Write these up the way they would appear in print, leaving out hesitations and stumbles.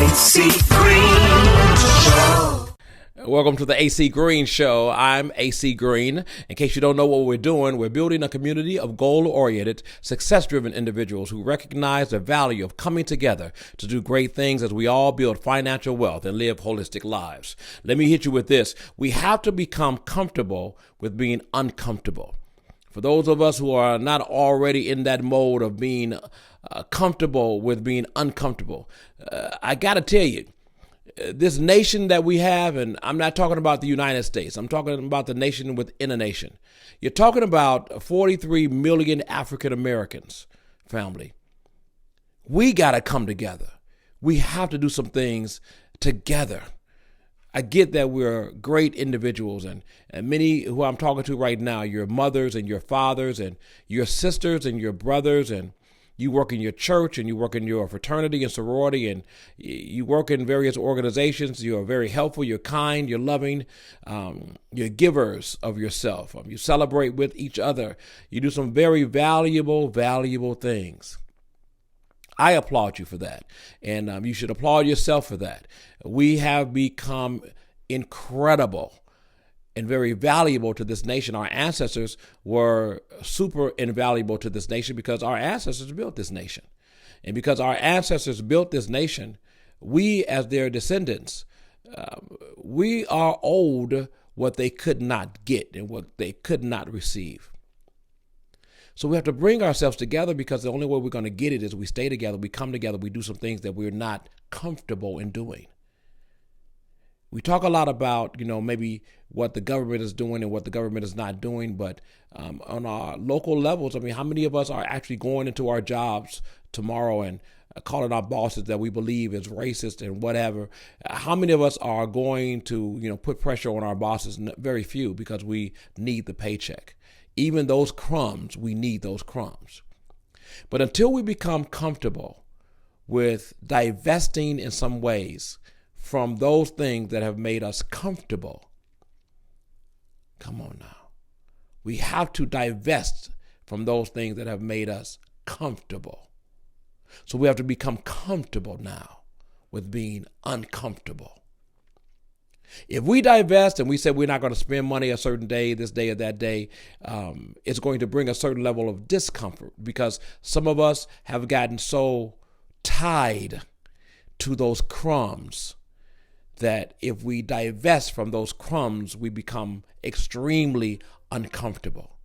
AC Green Show. Welcome to the AC Green Show. I'm AC Green. In case you don't know what we're doing, we're building a community of goal-oriented, success-driven individuals who recognize the value of coming together to do great things as we all build financial wealth and live holistic lives. Let me hit you with this. We have to become comfortable with being uncomfortable. For those of us who are not already in that mode of being comfortable with being uncomfortable, I got to tell you, this nation that we have, and I'm not talking about the United States, I'm talking about the nation within a nation. You're talking about 43 million African Americans, family. We got to come together. We have to do some things together. I get that we're great individuals, and many who I'm talking to right now, your mothers and your fathers and your sisters and your brothers, and you work in your church and you work in your fraternity and sorority and you work in various organizations. You're very helpful, you're kind, you're loving, you're givers of yourself. You celebrate with each other. You do some very valuable things. I applaud you for that, and you should applaud yourself for that. We have become incredible and very valuable to this nation. Our ancestors were super invaluable to this nation because our ancestors built this nation. And because our ancestors built this nation, we as their descendants, we are owed what they could not get and what they could not receive. So we have to bring ourselves together because the only way we're going to get it is we stay together, we come together, we do some things that we're not comfortable in doing. We talk a lot about, maybe what the government is doing and what the government is not doing. But on our local levels, how many of us are actually going into our jobs tomorrow and calling our bosses that we believe is racist and whatever? How many of us are going to, put pressure on our bosses? Very few, because we need the paycheck. Even those crumbs, we need those crumbs. But until we become comfortable with divesting in some ways from those things that have made us comfortable. Come on now. We have to divest from those things that have made us comfortable. So we have to become comfortable now with being uncomfortable. If we divest and we say we're not going to spend money a certain day, this day or that day, it's going to bring a certain level of discomfort because some of us have gotten so tied to those crumbs that if we divest from those crumbs, we become extremely uncomfortable.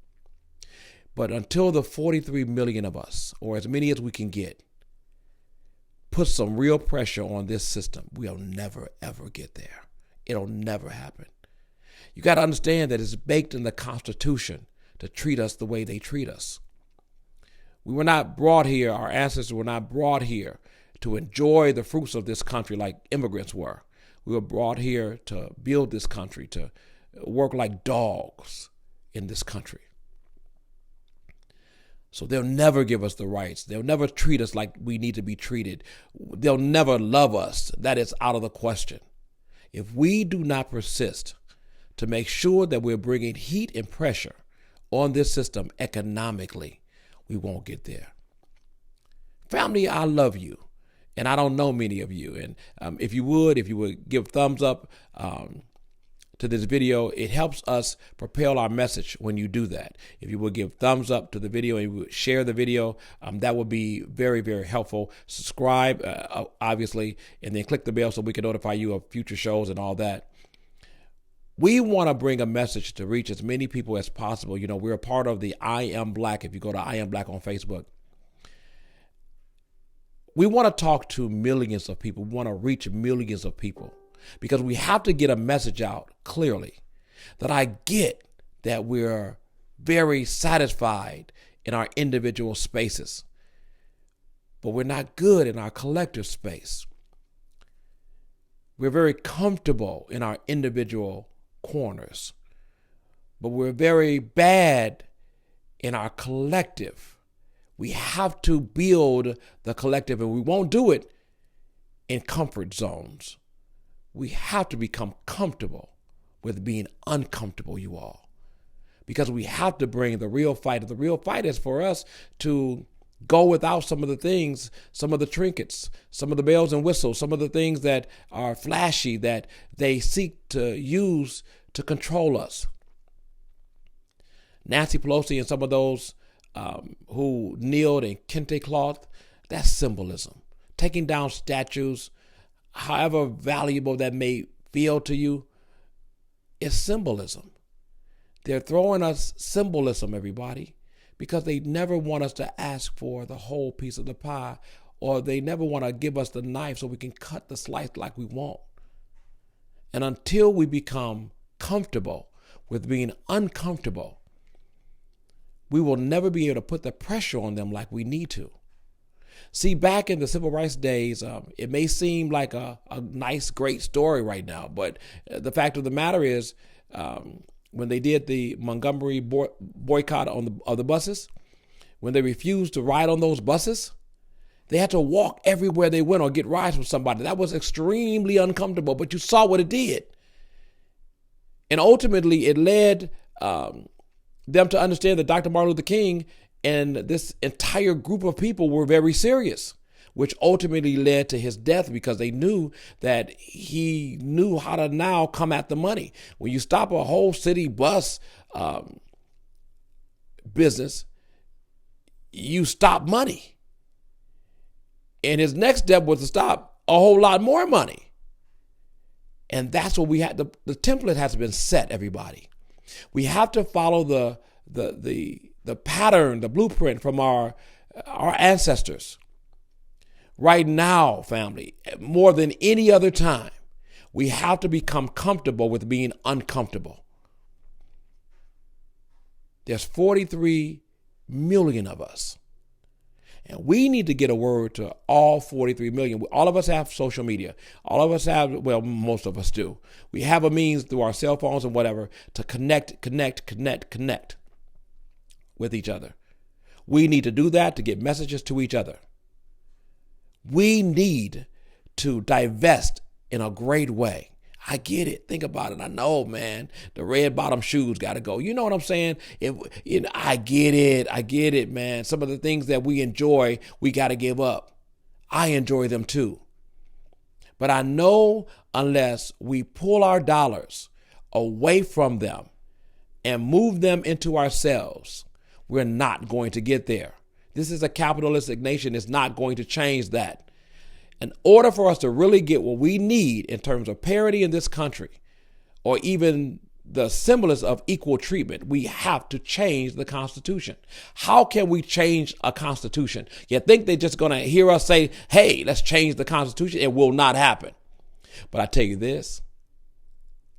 But until the 43 million of us, or as many as we can get, put some real pressure on this system, we'll never, ever get there. It'll never happen. You got to understand that it's baked in the Constitution to treat us the way they treat us. We were not brought here, our ancestors were not brought here to enjoy the fruits of this country like immigrants were. We were brought here to build this country, to work like dogs in this country. So they'll never give us the rights. They'll never treat us like we need to be treated. They'll never love us. That is out of the question. If we do not persist to make sure that we're bringing heat and pressure on this system economically, we won't get there. Family, I love you. And I don't know many of you. And if you would give thumbs up to this video, it helps us propel our message when you do that. If you would give thumbs up to the video and you would share the video, that would be very, very helpful. Subscribe, obviously, and then click the bell so we can notify you of future shows and all that. We want to bring a message to reach as many people as possible. We're a part of the I Am Black. If you go to I Am Black on Facebook, we want to talk to millions of people. We want to reach millions of people because we have to get a message out clearly that I get that we're very satisfied in our individual spaces, but we're not good in our collective space. We're very comfortable in our individual corners, but we're very bad in our collective. We have to build the collective, and we won't do it in comfort zones. We have to become comfortable with being uncomfortable, you all, because we have to bring the real fight. The real fight is for us to go without some of the things, some of the trinkets, some of the bells and whistles, some of the things that are flashy that they seek to use to control us. Nancy Pelosi and some of those who kneeled in kente cloth, that's symbolism. Taking down statues, however valuable that may feel to you, is symbolism. They're throwing us symbolism, everybody, because they never want us to ask for the whole piece of the pie, or they never want to give us the knife so we can cut the slice like we want. And until we become comfortable with being uncomfortable, we will never be able to put the pressure on them like we need to. See, back in the civil rights days, it may seem like a nice, great story right now, but the fact of the matter is, when they did the Montgomery boycott of the buses, when they refused to ride on those buses, they had to walk everywhere they went or get rides from somebody. That was extremely uncomfortable, but you saw what it did. And ultimately, it led them to understand that Dr. Martin Luther King and this entire group of people were very serious, which ultimately led to his death because they knew that he knew how to now come at the money. When you stop a whole city bus business, you stop money. And his next step was to stop a whole lot more money. And that's what we had. The template has been set, everybody. We have to follow the pattern, the blueprint from our ancestors. Right now, family, more than any other time, we have to become comfortable with being uncomfortable. There's 43 million of us. And we need to get a word to all 43 million. All of us have social media. All of us have, well, most of us do. We have a means through our cell phones and whatever to connect with each other. We need to do that to get messages to each other. We need to divest in a great way. I get it. Think about it. I know, man, the red bottom shoes got to go. You know what I'm saying? I get it, man. Some of the things that we enjoy, we got to give up. I enjoy them too. But I know unless we pull our dollars away from them and move them into ourselves, we're not going to get there. This is a capitalistic nation. It's not going to change that. In order for us to really get what we need in terms of parity in this country, or even the semblance of equal treatment, we have to change the Constitution. How can we change a Constitution? You think they're just going to hear us say, hey, let's change the Constitution? It will not happen. But I tell you this,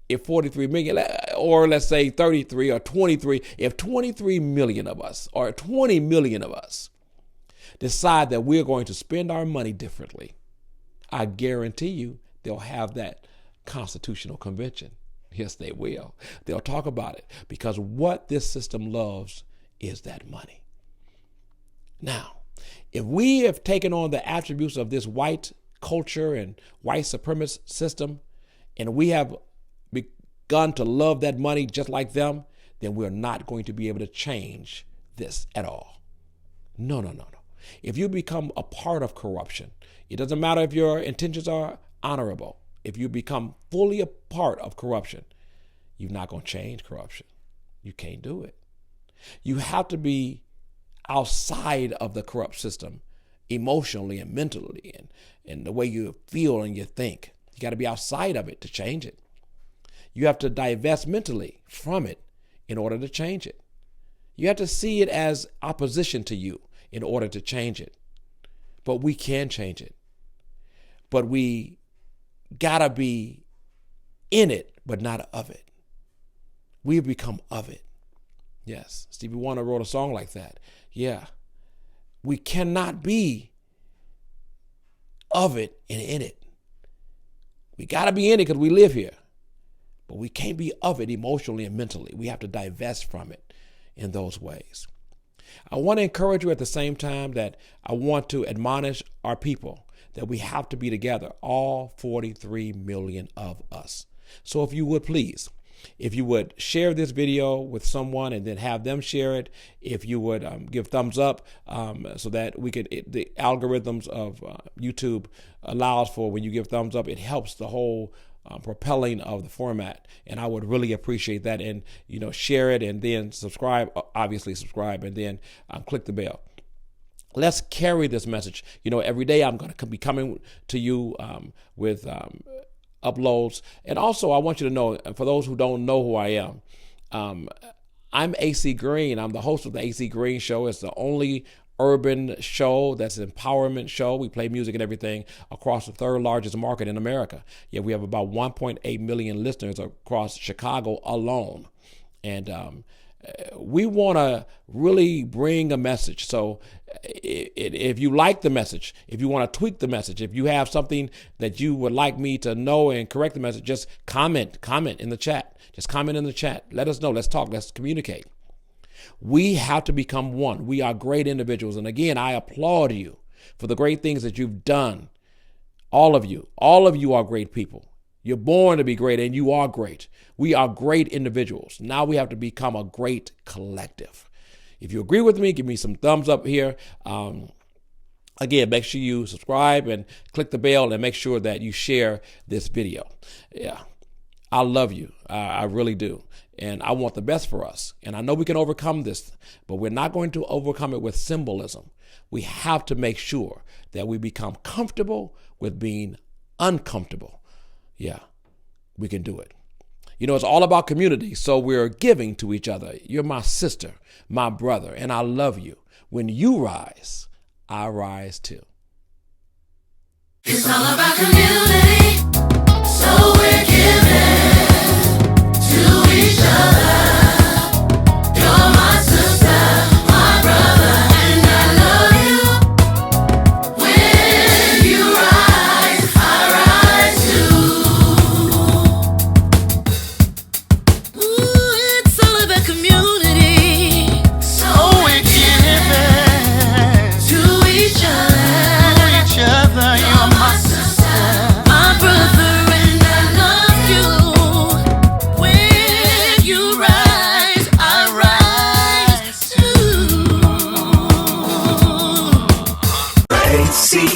if 43 million, or let's say 33 or 23, if 23 million of us or 20 million of us decide that we're going to spend our money differently, I guarantee you they'll have that constitutional convention. Yes, they will. They'll talk about it because what this system loves is that money. Now, if we have taken on the attributes of this white culture and white supremacist system, and we have begun to love that money just like them, then we're not going to be able to change this at all. No. If you become a part of corruption, it doesn't matter if your intentions are honorable. If you become fully a part of corruption, you're not going to change corruption. You can't do it. You have to be outside of the corrupt system emotionally and mentally and the way you feel and you think. You got to be outside of it to change it. You have to divest mentally from it in order to change it. You have to see it as opposition to you in order to change it. But we can change it. But we gotta be in it, but not of it. We've become of it. Yes, Stevie Wonder wrote a song like that. Yeah, we cannot be of it and in it. We gotta be in it because we live here. But we can't be of it emotionally and mentally. We have to divest from it in those ways. I want to encourage you at the same time that I want to admonish our people that we have to be together, all 43 million of us. So if you would please if you would share this video with someone and then have them share it, if you would give thumbs up so that the algorithms of YouTube allows for when you give thumbs up, it helps the whole propelling of the format, and I would really appreciate that. And share it, and then subscribe, obviously subscribe, and then click the bell. Let's carry this message. Every day I'm going to be coming to you with uploads. And also, I want you to know, for those who don't know who I am, I'm AC Green. I'm the host of the AC Green Show. It's the only urban show that's an empowerment show. We play music and everything across the third largest market in America. Yeah, we have about 1.8 million listeners across Chicago alone. And we want to really bring a message. So if you like the message, if you want to tweak the message, if you have something that you would like me to know and correct the message, just comment in the chat. Just comment in the chat. Let us know. Let's talk. Let's communicate. We have to become one. We are great individuals. And again, I applaud you for the great things that you've done. All of you are great people. You're born to be great, and you are great. We are great individuals. Now we have to become a great collective. If you agree with me, give me some thumbs up here. Again, make sure you subscribe and click the bell, and make sure that you share this video. Yeah, I love you. I really do. And I want the best for us. And I know we can overcome this, but we're not going to overcome it with symbolism. We have to make sure that we become comfortable with being uncomfortable. Yeah, we can do it. It's all about community, so we're giving to each other. You're my sister, my brother, and I love you. When you rise, I rise too. It's all about community, so we're giving to each other. You're my sister, my brother, and I love you. When you rise, I rise too. Ooh, it's all about community, so we're giving to each other. You're my sister, my brother, and I love you. When you rise, I rise too. AC